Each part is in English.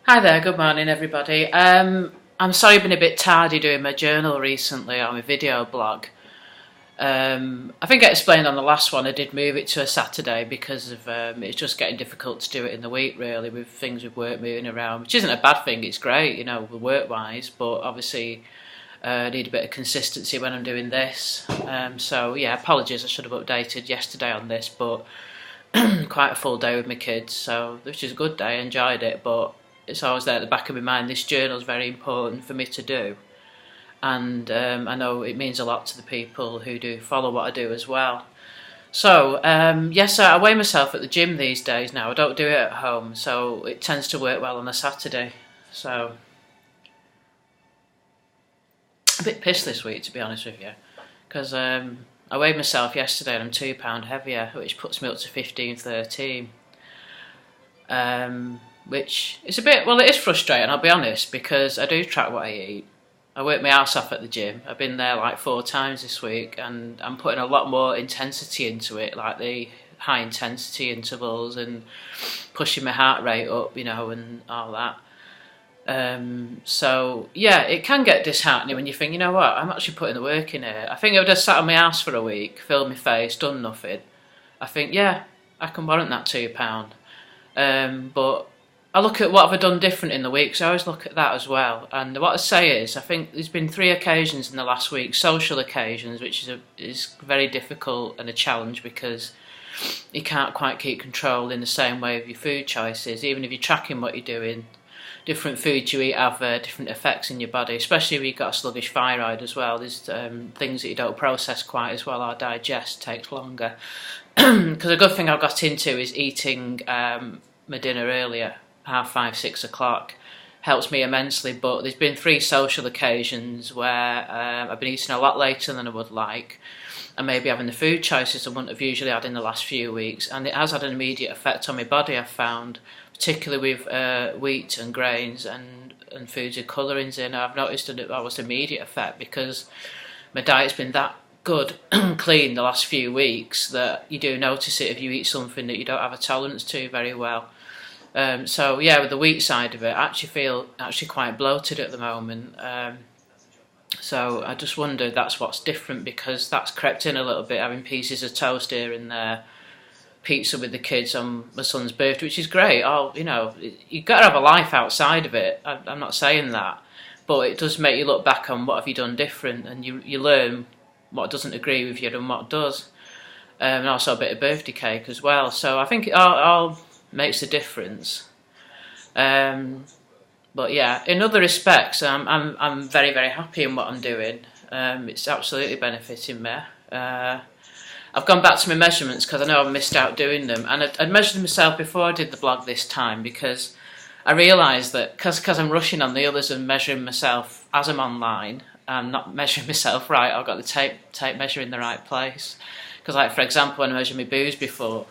Hi there, good morning everybody. I'm sorry I've been a bit tardy doing my journal recently on my video blog. I think I explained on the last one I did move it to a Saturday because of it's just getting difficult to do it in the week really with things with work moving around, which isn't a bad thing, it's great, work wise, but obviously I need a bit of consistency when I'm doing this. So yeah, apologies, I should have updated yesterday on this, but quite a full day with my kids, so which is a good day, I enjoyed it, but it's always there at the back of my mind, this journal is very important for me to do, and I know it means a lot to the people who do follow what I do as well. So yes, I weigh myself at the gym these days now. I don't do it at home, so it tends to work well on a Saturday. So a bit pissed this week, to be honest with you, because I weighed myself yesterday and I'm £2 heavier, which puts me up to 15-13. Which is a bit, well, it is frustrating, I'll be honest, because I do track what I eat. I work my ass off at the gym. I've been there like 4 times this week and I'm putting a lot more intensity into it, like the high intensity intervals and pushing my heart rate up, and all that. So yeah, it can get disheartening when you think, you know what, I'm actually putting the work in here. I think I've just sat on my ass for a week, filled my face, done nothing. I think, yeah, I can warrant that £2. But I look at what have I done different in the week, so I always look at that as well. And what I say is, I think there's been 3 occasions in the last week, social occasions, which is very difficult and a challenge because you can't quite keep control in the same way of your food choices. Even if you're tracking what you're doing, different foods you eat have different effects in your body, especially if you've got a sluggish thyroid as well. There's things that you don't process quite as well or digest, takes longer. Because a good thing I've got into is eating my dinner earlier, 5:30, 6 o'clock. Helps me immensely, but there's been 3 social occasions where I've been eating a lot later than I would like and maybe having the food choices I wouldn't have usually had in the last few weeks, and it has had an immediate effect on my body, I've found, particularly with wheat and grains and foods with colourings in. I've noticed an almost immediate effect because my diet's been that good and clean the last few weeks that you do notice it if you eat something that you don't have a tolerance to very well. So yeah, with the wheat side of it, I actually feel quite bloated at the moment. So I just wondered that's what's different, because that's crept in a little bit, having pieces of toast here and there, pizza with the kids on my son's birthday, which is great. You've got to have a life outside of it. I'm not saying that, but it does make you look back on what have you done different, and you learn what doesn't agree with you and what does. And also a bit of birthday cake as well. So I think it all makes a difference. But yeah, in other respects, I'm very, very happy in what I'm doing. It's absolutely benefiting me. I've gone back to my measurements because I know I missed out doing them, and I'd measured myself before I did the blog this time because I realised that because I'm rushing on the others and measuring myself as I'm online, I'm not measuring myself right. I've got the tape measure in the right place. Because, like, for example, when I measured my boobs before,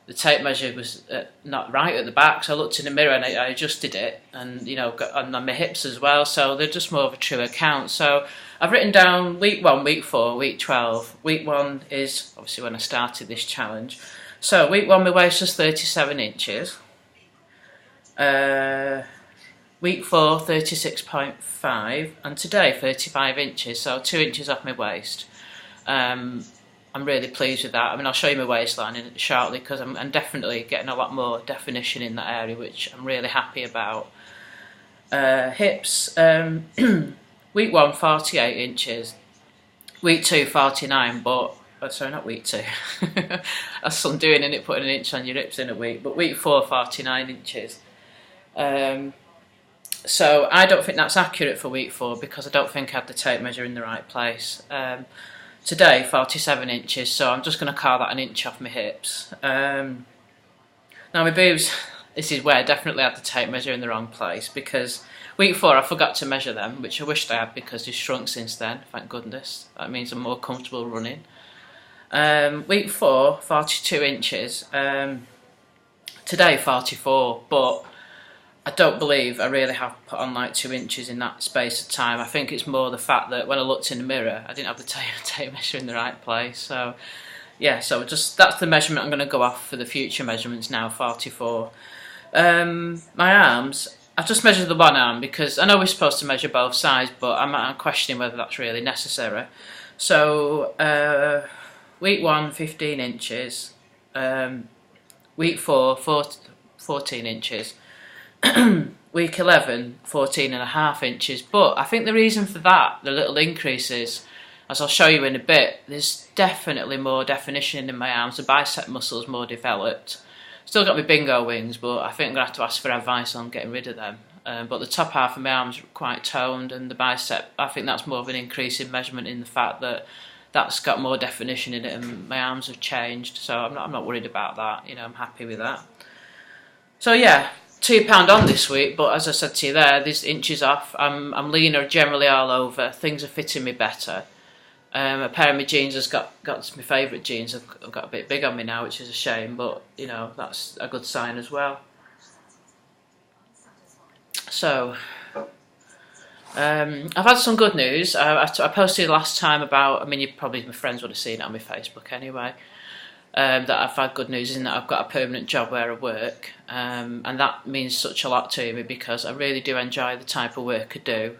the tape measure was not right at the back, so I looked in the mirror and I adjusted it, and got on my hips as well, so they're just more of a true account. So I've written down week 1, week 4, week 12. Week 1 is obviously when I started this challenge. So week 1, my waist was 37 inches. Week 4, 36.5, and today 35 inches, so 2 inches off my waist. I'm really pleased with that. I mean, I'll show you my waistline shortly because I'm definitely getting a lot more definition in that area, which I'm really happy about. Hips, week 1, 48 inches. Week 2, 49, but, sorry, not week 2. That's some doing in it, putting an inch on your hips in a week. But week 4, 49 inches. So I don't think that's accurate for week 4 because I don't think I had the tape measure in the right place. Today, 47 inches, so I'm just going to carve that an inch off my hips. Now my boobs, this is where I definitely had the tape measure in the wrong place, because week 4 I forgot to measure them, which I wished I had because they've shrunk since then, thank goodness. That means I'm more comfortable running. Week 4, 42 inches. Today, 44, but I don't believe I really have put on like 2 inches in that space of time. I think it's more the fact that when I looked in the mirror, I didn't have the tape measure in the right place. So yeah, so that's the measurement I'm going to go off for the future measurements now, 44. My arms, I've just measured the one arm because I know we're supposed to measure both sides, but I'm questioning whether that's really necessary. So week 1, 15 inches. Week 4, 14 inches. Week 11, 14 and a half inches. But I think the reason for that, the little increases, as I'll show you in a bit, there's definitely more definition in my arms. The bicep muscle's more developed. Still got my bingo wings, but I think I'm going to have to ask for advice on getting rid of them. But the top half of my arm's quite toned, and the bicep, I think that's more of an increase in measurement in the fact that that's got more definition in it, and my arms have changed. So I'm not worried about that. You know, I'm happy with that. So yeah, £2 on this week, but as I said to you there, there's inches off. I'm leaner generally all over. Things are fitting me better. A pair of my jeans has got my favourite jeans. I've got a bit big on me now, which is a shame, but you know, that's a good sign as well. So I've had some good news. I posted last time about, I mean, my friends would have seen it on my Facebook anyway, that I've had good news in that I've got a permanent job where I work, and that means such a lot to me because I really do enjoy the type of work I do.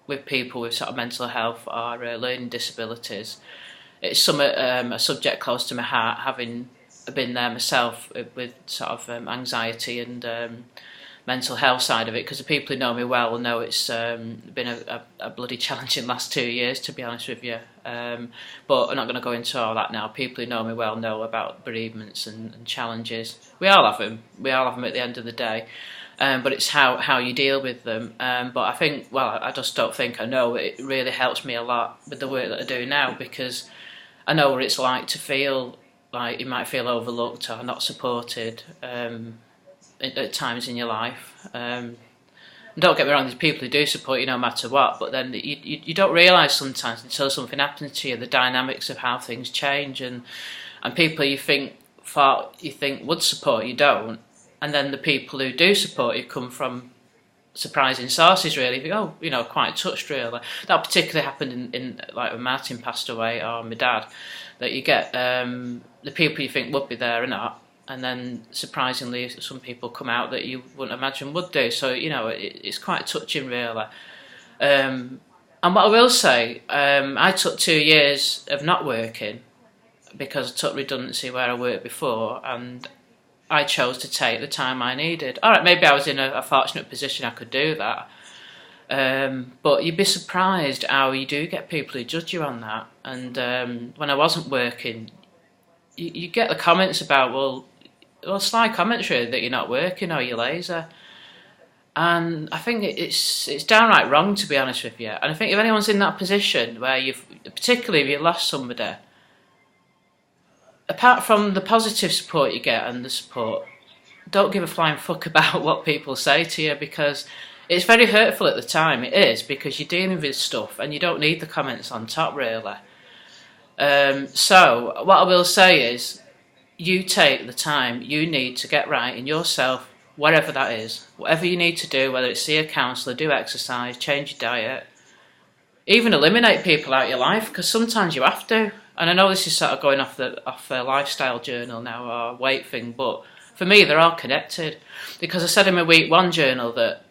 With people with sort of mental health or learning disabilities. It's a subject close to my heart, having been there myself with sort of anxiety and mental health side of it, because the people who know me well will know it's been a bloody challenging last 2 years, to be honest with you. But I'm not going to go into all that now. People who know me well know about bereavements and challenges. We all have them. We all have them at the end of the day. But it's how you deal with them. But I think, well, I just don't think I know. It really helps me a lot with the work that I do now, because I know what it's like to feel like you might feel overlooked or not supported at times in your life. Don't get me wrong, there's people who do support you no matter what, but then you don't realise sometimes until something happens to you, the dynamics of how things change, and people you think would support you don't. And then the people who do support you come from surprising sources, really. You think, oh, you know, quite touched, really. That particularly happened in like when Martin passed away, or my dad, that you get the people you think would be there are not. And then, surprisingly, some people come out that you wouldn't imagine would do. So, you know, it's quite touching, really. And what I will say, I took 2 years of not working because I took redundancy where I worked before, and I chose to take the time I needed. All right, maybe I was in a fortunate position I could do that. But you'd be surprised how you do get people who judge you on that. And when I wasn't working, you get the comments about, well, sly comments really, that you're not working or you're lazy. And I think it's downright wrong, to be honest with you. And I think if anyone's in that position where particularly if you've lost somebody, apart from the positive support you get and the support, don't give a flying fuck about what people say to you, because it's very hurtful at the time. It is, because you're dealing with stuff and you don't need the comments on top, really. So what I will say is, you take the time you need to get right in yourself, whatever that is. Whatever you need to do, whether it's see a counsellor, do exercise, change your diet, even eliminate people out of your life, because sometimes you have to. And I know this is sort of going off a lifestyle journal now, or weight thing, but for me they're all connected. Because I said in my week 1 journal that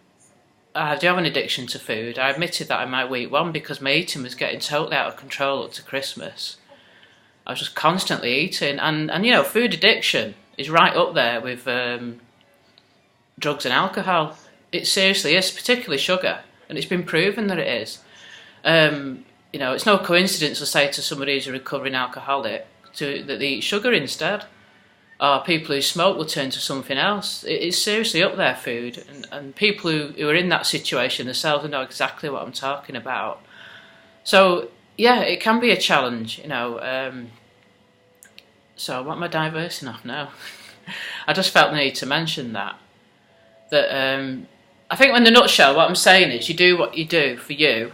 I do have an addiction to food. I admitted that in my week 1 because my eating was getting totally out of control up to Christmas. I was just constantly eating, and you know, food addiction is right up there with drugs and alcohol. It seriously is, particularly sugar, and it's been proven that it is. You know, it's no coincidence to say to somebody who's a recovering alcoholic that they eat sugar instead. Or people who smoke will turn to something else. It's seriously up there, food. And people who are in that situation themselves know exactly what I'm talking about. So, yeah, it can be a challenge, you know. So what am I diversing off now? I just felt the need to mention that. I think in the nutshell, what I'm saying is you do what you do for you.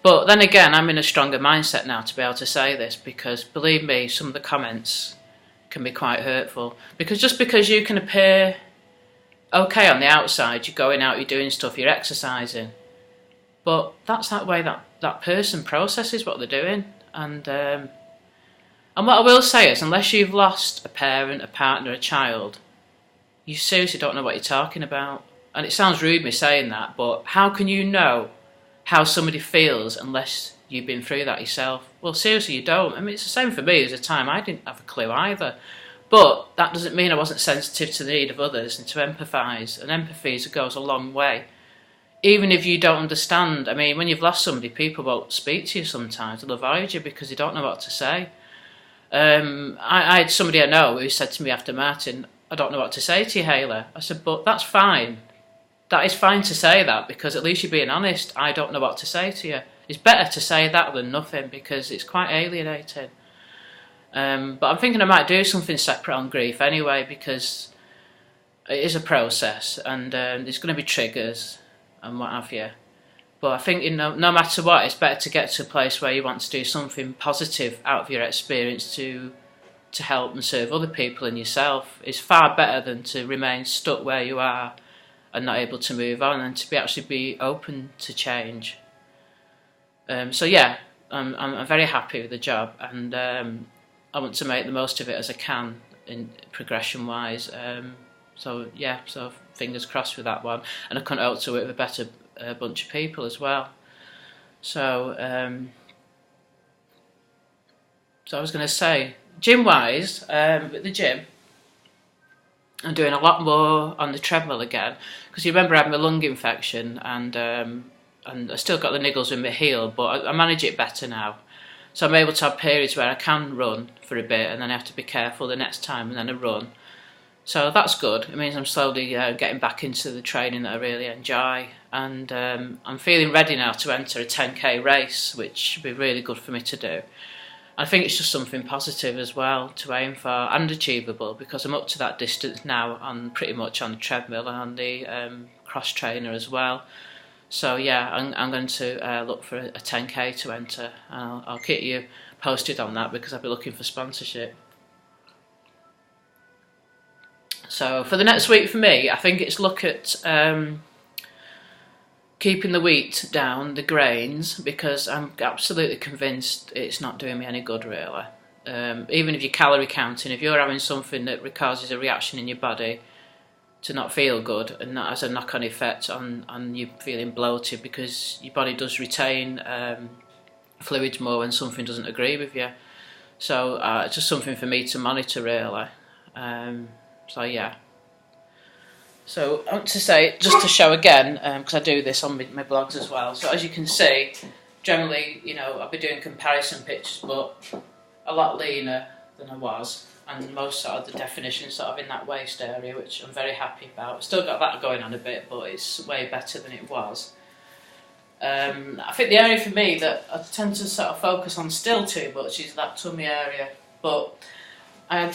But then again, I'm in a stronger mindset now to be able to say this, because believe me, some of the comments can be quite hurtful. Because just because you can appear okay on the outside, you're going out, you're doing stuff, you're exercising, but that's that way that person processes what they're doing. And what I will say is, unless you've lost a parent, a partner, a child, you seriously don't know what you're talking about. And it sounds rude me saying that, but how can you know how somebody feels unless you've been through that yourself? Well, seriously, you don't. I mean, it's the same for me. There's a time I didn't have a clue either. But that doesn't mean I wasn't sensitive to the need of others and to empathise. And empathy goes a long way. Even if you don't understand, I mean, when you've lost somebody, people won't speak to you sometimes. They'll avoid you because they don't know what to say. I had somebody I know who said to me after Martin, I don't know what to say to you, Hayley. I said, but that's fine. That is fine to say that, because at least you're being honest. I don't know what to say to you. It's better to say that than nothing, because it's quite alienating. But I'm thinking I might do something separate on grief anyway, because it is a process, and there's going to be triggers and what have you. But I think, no matter what, it's better to get to a place where you want to do something positive out of your experience to help and serve other people and yourself. It's far better than to remain stuck where you are and not able to move on, and to actually be open to change. So yeah, I'm very happy with the job, and I want to make the most of it as I can in progression-wise. So yeah, so fingers crossed with that one, and I couldn't hope to work with a better bunch of people as well. So I was going to say, gym-wise, at the gym, I'm doing a lot more on the treadmill again, because you remember I had my lung infection, and I still got the niggles with my heel, but I manage it better now. So I'm able to have periods where I can run for a bit, and then I have to be careful the next time, and then I run. So that's good. It means I'm slowly getting back into the training that I really enjoy, and I'm feeling ready now to enter a 10k race, which would be really good for me to do. I think it's just something positive as well to aim for, and achievable, because I'm up to that distance now on pretty much on the treadmill and on the cross trainer as well. So yeah, I'm going to look for a 10k to enter, and I'll keep you posted on that, because I'll be looking for sponsorship. So for the next week for me, I think it's look at keeping the wheat down, the grains, because I'm absolutely convinced it's not doing me any good really. Even if you're calorie counting, if you're having something that causes a reaction in your body to not feel good, and that has a knock-on effect on you feeling bloated, because your body does retain fluids more when something doesn't agree with you. So it's just something for me to monitor really. So yeah. So I want to say, just to show again, because I do this on my blogs as well. So as you can see, generally, I'll be doing comparison pictures, but a lot leaner than I was, and most sort of the definition sort of in that waist area, which I'm very happy about. Still got that going on a bit, but it's way better than it was. I think the area for me that I tend to sort of focus on still too much is that tummy area. But I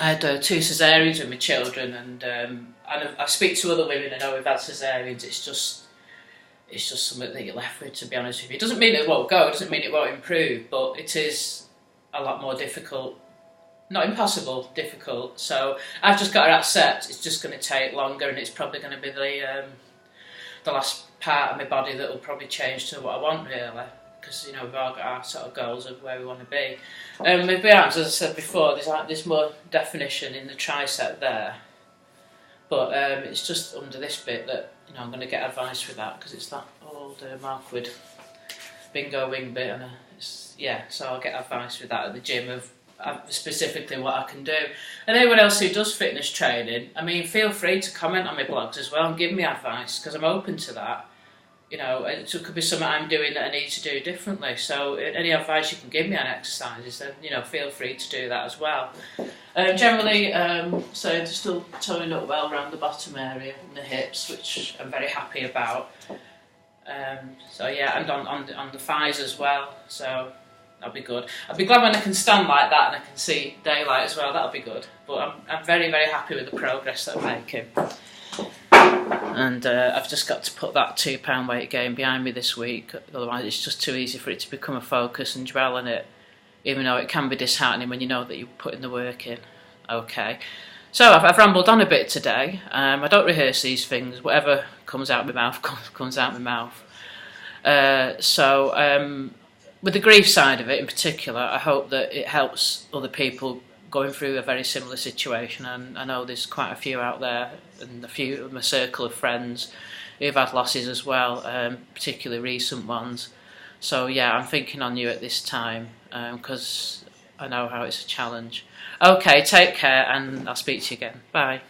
had 2 caesareans with my children, and I speak to other women I know who've had caesareans. It's just something that you're left with, to be honest with you. It doesn't mean it won't go, it doesn't mean it won't improve, but it is a lot more difficult. Not impossible, difficult. So I've just got to accept it's just going to take longer, and it's probably going to be the last part of my body that will probably change to what I want really, because we've all got our sort of goals of where we want to be. With my arms, as I said before, there's more definition in the tricep there, but it's just under this bit that I'm going to get advice with that, because it's that old Markwood bingo wing bit, and so I'll get advice with that at the gym of specifically what I can do. And anyone else who does fitness training, I mean, feel free to comment on my blogs as well and give me advice, because I'm open to that. It could be something I'm doing that I need to do differently. So any advice you can give me on exercises, then feel free to do that as well. Generally, so still toning up well around the bottom area and the hips, which I'm very happy about. So yeah, and on the thighs as well. So that'll be good. I'll be glad when I can stand like that and I can see daylight as well. That'll be good. But I'm very, very happy with the progress that I'm making. And I've just got to put that £2 weight gain behind me this week, otherwise it's just too easy for it to become a focus and dwell on it, even though it can be disheartening when you know that you're putting the work in. Okay, so I've rambled on a bit today. I don't rehearse these things, whatever comes out of my mouth comes out of my mouth. So with the grief side of it in particular, I hope that it helps other people going through a very similar situation, and I know there's quite a few out there, and a few of my circle of friends who've had losses as well, particularly recent ones. So yeah, I'm thinking on you at this time, because I know how it's a challenge. Okay, take care, and I'll speak to you again. Bye.